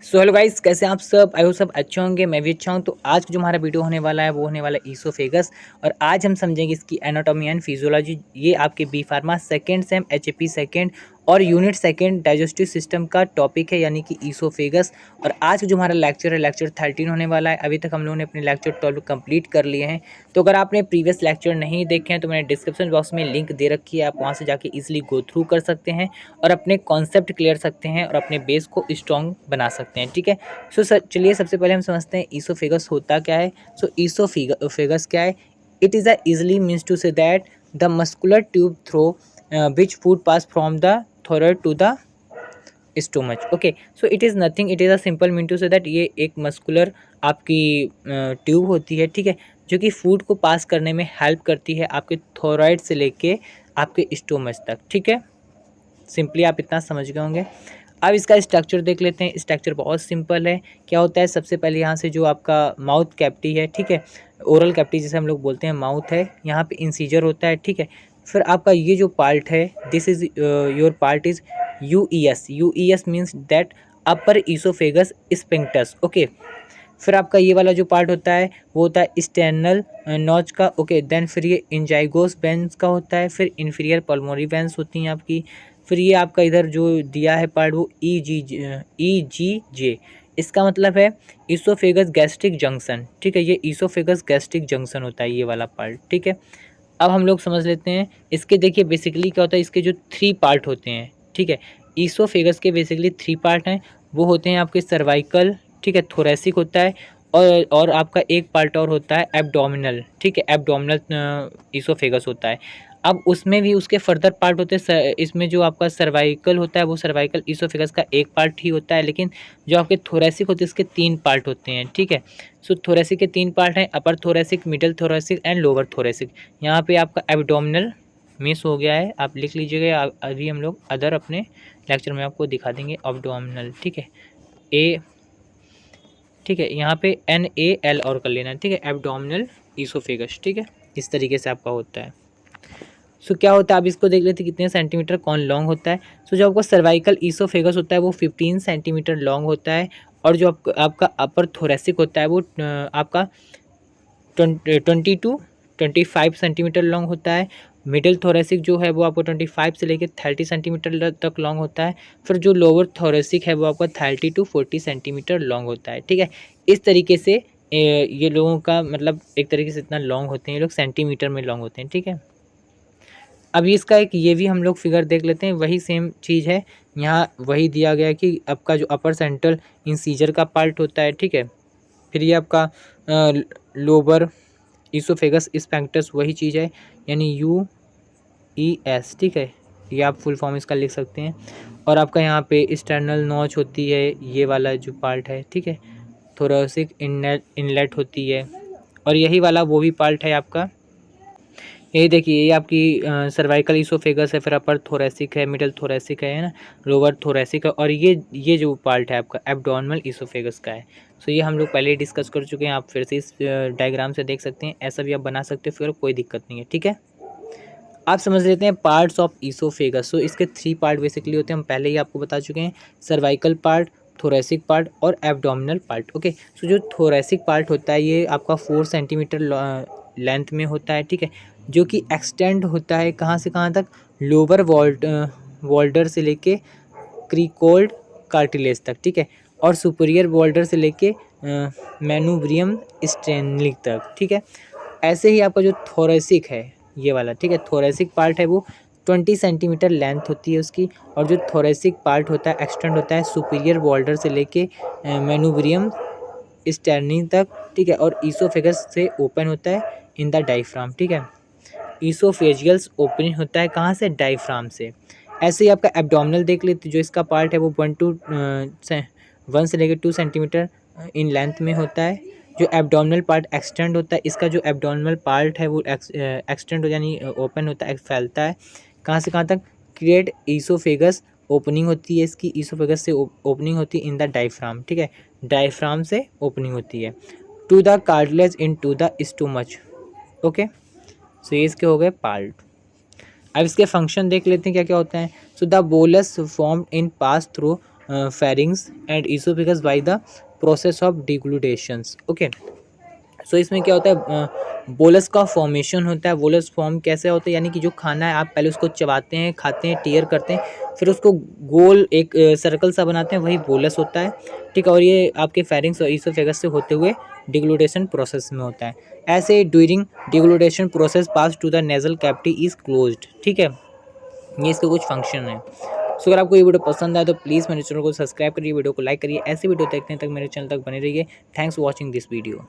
So hello guys, कैसे हैं आप सब। आई होप सब अच्छे होंगे, मैं भी अच्छा हूं। तो आज जो हमारा वीडियो होने वाला है वो होने वाला है ईसोफेगस। और आज हम समझेंगे इसकी एनाटॉमी एंड फिजियोलॉजी। ये आपके B pharma second sem HAP second और यूनिट सेकेंड डाइजेस्टिव सिस्टम का टॉपिक है, यानी कि ईसोफेगस। और आज जो हमारा लेक्चर है लेक्चर 13 होने वाला है। अभी तक हम लोगों ने अपने लेक्चर 12 कंप्लीट कर लिए हैं। तो अगर आपने प्रीवियस लेक्चर नहीं देखे हैं तो मैंने डिस्क्रिप्शन बॉक्स में लिंक दे रखी है, आप वहाँ से जाके इजीली गो थ्रू कर सकते हैं और अपने कॉन्सेप्ट क्लियर सकते हैं और अपने बेस को स्ट्रॉन्ग बना सकते हैं। ठीक है। सो सर चलिए सबसे पहले हम समझते हैं ईसोफेगस होता क्या है। सो ईसोफेगस क्या है। It is a easily means to say that the muscular tube through which food pass from the throat to the stomach. Okay, so it is nothing, it is a simple mean to say that ये एक muscular आपकी tube होती है, ठीक है, जो कि food को पास करने में हेल्प करती है आपके थोराइड से लेके आपके स्टोमच तक। ठीक है, सिंपली आप इतना समझ गए होंगे। अब इसका स्ट्रक्चर देख लेते हैं। स्ट्रक्चर बहुत सिंपल है। क्या होता है, सबसे पहले यहाँ से जो आपका माउथ कैविटी है, ठीक है, ओरल कैविटी जिसे हम लोग बोलते हैं, माउथ है, यहाँ पे इंसीजर होता है, ठीक है। फिर आपका ये जो पार्ट है, this is your part is UES. UES means that upper oesophagus sphincter. Okay, फिर आपका ये वाला जो पार्ट होता है वो होता है स्टेर्नल नॉच का। ओके, देन फिर ये इंजाइगोस वेंस का होता है, फिर इन्फीरियर पल्मोनरी वेंस होती हैं आपकी। फिर ये आपका इधर जो दिया है पार्ट वो ई जी जे। इसका मतलब है ईसोफेगस गैस्ट्रिक जंक्शन। ठीक है, ये ईसोफेगस गैस्ट्रिक जंक्शन होता है ये वाला पार्ट। ठीक है, अब हम लोग समझ लेते हैं इसके। देखिए बेसिकली क्या होता है, इसके जो 3 पार्ट होते हैं, ठीक है, ईसोफेगस के बेसिकली 3 पार्ट हैं। वो होते हैं आपके सर्वाइकल, ठीक है, थोरेसिक होता है, और आपका एक पार्ट और होता है एब्डोमिनल। ठीक है, एब्डोमिनल ईसोफेगस होता है। अब उसमें भी उसके फर्दर पार्ट होते हैं। इसमें जो आपका सर्वाइकल होता है वो सर्वाइकल ईसोफेगस का एक पार्ट ही होता है, लेकिन जो आपके थोरेसिक होते हैं इसके 3 पार्ट होते हैं। ठीक है, सो थोरेसिक के 3 पार्ट हैं, upper thoracic, middle thoracic and lower thoracic. यहाँ पे आपका एब्डोमिनल मिस हो गया है, आप लिख लीजिएगा। अभी हम लोग अदर अपने लेक्चर में आपको दिखा देंगे एब्डोमिनल। ठीक है, ए, ठीक है, यहाँ पे NAL और कर लेना। ठीक है, एब्डोमिनल ईसोफेगस। ठीक है, इस तरीके से आपका होता है। सो क्या होता है, आप इसको देख लेते हैं कितने सेंटीमीटर कौन लॉन्ग होता है। सो जो आपका सर्वाइकल ईसोफेगस होता है वो 15 सेंटीमीटर लॉन्ग होता है, और जो आपका अपर थोरेसिक होता है वो आपका 20 टू 25 सेंटीमीटर लॉन्ग होता है। मिडिल थोरेसिक जो है वो आपको 25 से लेकर 30 सेंटीमीटर तक लॉन्ग होता है। फिर जो लोअर थोरेसिक है वो आपका 30 टू 40 सेंटीमीटर लॉन्ग होता है। ठीक है, इस तरीके से ये लोगों का मतलब एक तरीके से इतना लॉन्ग होते हैं ये लोग, सेंटीमीटर में लॉन्ग होते हैं। ठीक है, अभी इसका एक ये भी हम लोग फिगर देख लेते हैं, वही सेम चीज़ है। यहाँ वही दिया गया है कि आपका जो अपर सेंट्रल इंसीजर का पार्ट होता है, ठीक है, फिर ये आपका लोअर ईसोफेगस स्फिंक्टर्स वही चीज़ है, यानी UES। ठीक है, ये आप फुल फॉर्म इसका लिख सकते हैं। और आपका यहाँ पे एक्सटर्नल नॉच होती है, ये वाला जो पार्ट है, ठीक है, थोरेसिक इनलेट होती है, और यही वाला वो भी पार्ट है आपका। यही देखिए, ये आपकी सर्वाइकल ईसोफेगस है, फिर अपर थोरेसिक है, मिडल थोरेसिक है ना, लोअर थोरेसिक है, और ये जो पार्ट है आपका एब्डोमिनल ईसोफेगस का है। सो ये हम लोग पहले ही डिस्कस कर चुके हैं, आप फिर से इस डायग्राम से देख सकते हैं। ऐसा भी आप बना सकते हो, फिर कोई दिक्कत नहीं है। ठीक है, आप समझ लेते हैं पार्ट्स ऑफ ईसोफेगस। सो इसके 3 पार्ट बेसिकली होते हैं, हम पहले ही आपको बता चुके हैं, सर्वाइकल पार्ट, थोरेसिक पार्ट और एब्डोमिनल पार्ट। ओके, सो जो थोरेसिक पार्ट होता है ये आपका 4 सेंटीमीटर लेंथ में होता है, ठीक है, जो कि एक्सटेंड होता है कहाँ से कहाँ तक, लोअर वॉल्डर से लेके क्रीकोल्ड कार्टिलेज तक। ठीक है, और सुपीरियर वॉल्डर से लेके मैनुब्रियम स्टेनलिक तक। ठीक है, ऐसे ही आपका जो थोरेसिक है ये वाला, ठीक है, थोरेसिक पार्ट है वो 20 सेंटीमीटर लेंथ होती है उसकी, और जो थोरेसिक पार्ट होता है एक्सटेंड होता है सुपीरियर वॉल्डर से लेके मैनुब्रियम स्टेर्नी तक। ठीक है, और ईसोफेगस से ओपन होता है इन द डायफ्राम। ठीक है, ईसोफेजियल्स ओपनिंग होता है कहाँ से, डायफ्राम से। ऐसे ही आपका एब्डोमिनल देख लेते, जो इसका पार्ट है वो 1 से लेकर 2 सेंटीमीटर इन लेंथ में होता है। जो एब्डोमिनल पार्ट एक्सटेंड होता है, इसका जो एब्डोमिनल पार्ट है वो एक्सटेंड हो यानी ओपन होता है, फैलता है कहाँ से कहाँ तक, क्रिएट ईसोफेगस ओपनिंग होती है इसकी, ईसोफेगस से ओपनिंग होती है इन द डायफ्राम। ठीक है, डायफ्राम से ओपनिंग होती है to the cartilage in to the stomach. Okay, so ये इसके हो गए पार्ट। अब इसके फंक्शन देख लेते हैं क्या क्या होता है। So the bolus form in pass through pharynx and oesophagus by the process of deglutitions. Okay, so इसमें क्या होता है, बोलस का फॉर्मेशन होता है। बोलस फॉर्म कैसे होता है, यानी कि जो खाना है आप पहले उसको चबाते हैं, खाते हैं, टीयर करते हैं, फिर उसको गोल एक सर्कल सा बनाते हैं, वही बोलस होता है। ठीक है, और ये आपके फेरिंग्स और ईसोफेगस से होते हुए डिग्लूटेशन प्रोसेस में होता है। ऐसे during deglutition process pass to the nasal cavity is closed. ठीक है, ये इसके कुछ फंक्शन है। सो अगर आपको ये वीडियो पसंद आए तो प्लीज़ मेरे चैनल को सब्सक्राइब करिए, वीडियो को लाइक करिए। ऐसे वीडियो देखने तक मेरे चैनल तक बने रहिए। Thanks for watching this video.